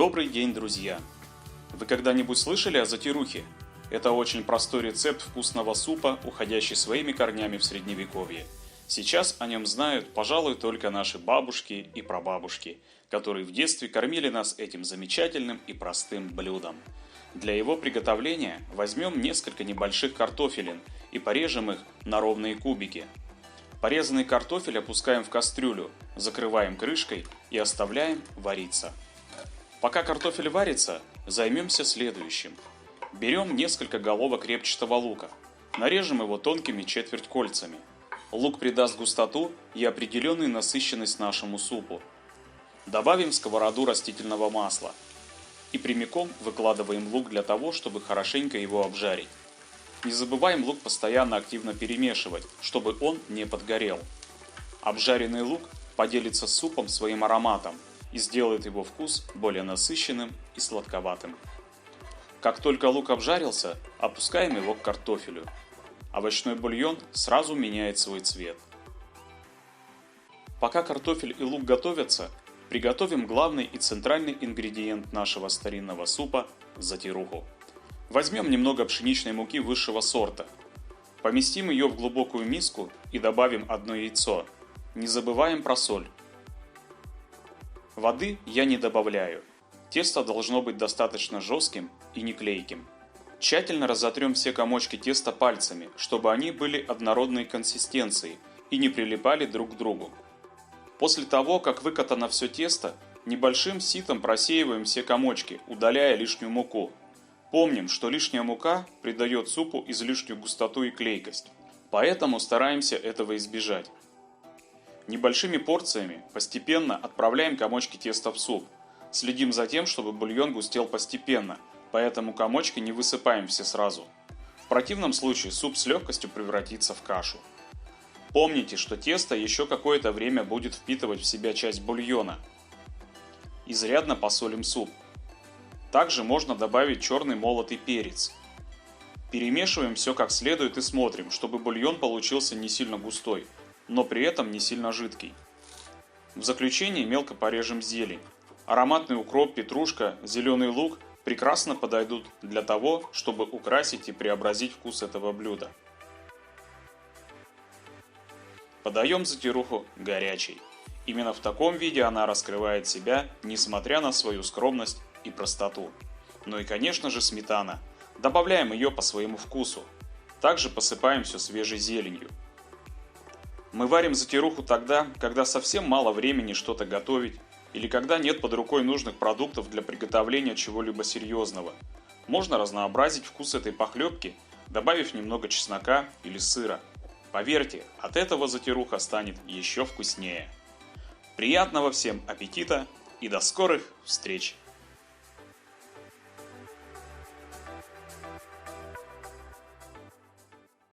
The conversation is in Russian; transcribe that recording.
Добрый день, друзья! Вы когда-нибудь слышали о затирухе? Это очень простой рецепт вкусного супа, уходящий своими корнями в Средневековье. Сейчас о нем знают, пожалуй, только наши бабушки и прабабушки, которые в детстве кормили нас этим замечательным и простым блюдом. Для его приготовления возьмем несколько небольших картофелин и порежем их на ровные кубики. Порезанный картофель опускаем в кастрюлю, закрываем крышкой и оставляем вариться. Пока картофель варится, займемся следующим. Берем несколько головок репчатого лука, нарежем его тонкими четвертькольцами. Лук придаст густоту и определенную насыщенность нашему супу. Добавим в сковороду растительного масла и прямиком выкладываем лук для того, чтобы хорошенько его обжарить. Не забываем лук постоянно активно перемешивать, чтобы он не подгорел. Обжаренный лук поделится с супом своим ароматом и сделает его вкус более насыщенным и сладковатым. Как только лук обжарился, опускаем его к картофелю. Овощной бульон сразу меняет свой цвет. Пока картофель и лук готовятся, приготовим главный и центральный ингредиент нашего старинного супа – затируху. Возьмем немного пшеничной муки высшего сорта. Поместим ее в глубокую миску и добавим одно яйцо. Не забываем про соль. Воды я не добавляю. Тесто должно быть достаточно жестким и не клейким. Тщательно разотрем все комочки теста пальцами, чтобы они были однородной консистенции и не прилипали друг к другу. После того, как выкатано все тесто, небольшим ситом просеиваем все комочки, удаляя лишнюю муку. Помним, что лишняя мука придает супу излишнюю густоту и клейкость, поэтому стараемся этого избежать. Небольшими порциями постепенно отправляем комочки теста в суп. Следим за тем, чтобы бульон густел постепенно, поэтому комочки не высыпаем все сразу. В противном случае суп с легкостью превратится в кашу. Помните, что тесто еще какое-то время будет впитывать в себя часть бульона. Изрядно посолим суп. Также можно добавить черный молотый перец. Перемешиваем все как следует и смотрим, чтобы бульон получился не сильно густой, но при этом не сильно жидкий. В заключение мелко порежем зелень. Ароматный укроп, петрушка, зеленый лук прекрасно подойдут для того, чтобы украсить и преобразить вкус этого блюда. Подаем затируху горячей. Именно в таком виде она раскрывает себя, несмотря на свою скромность и простоту. Ну и конечно же сметана. Добавляем ее по своему вкусу. Также посыпаем все свежей зеленью. Мы варим затируху тогда, когда совсем мало времени что-то готовить, или когда нет под рукой нужных продуктов для приготовления чего-либо серьезного. Можно разнообразить вкус этой похлебки, добавив немного чеснока или сыра. Поверьте, от этого затируха станет еще вкуснее. Приятного всем аппетита и до скорых встреч!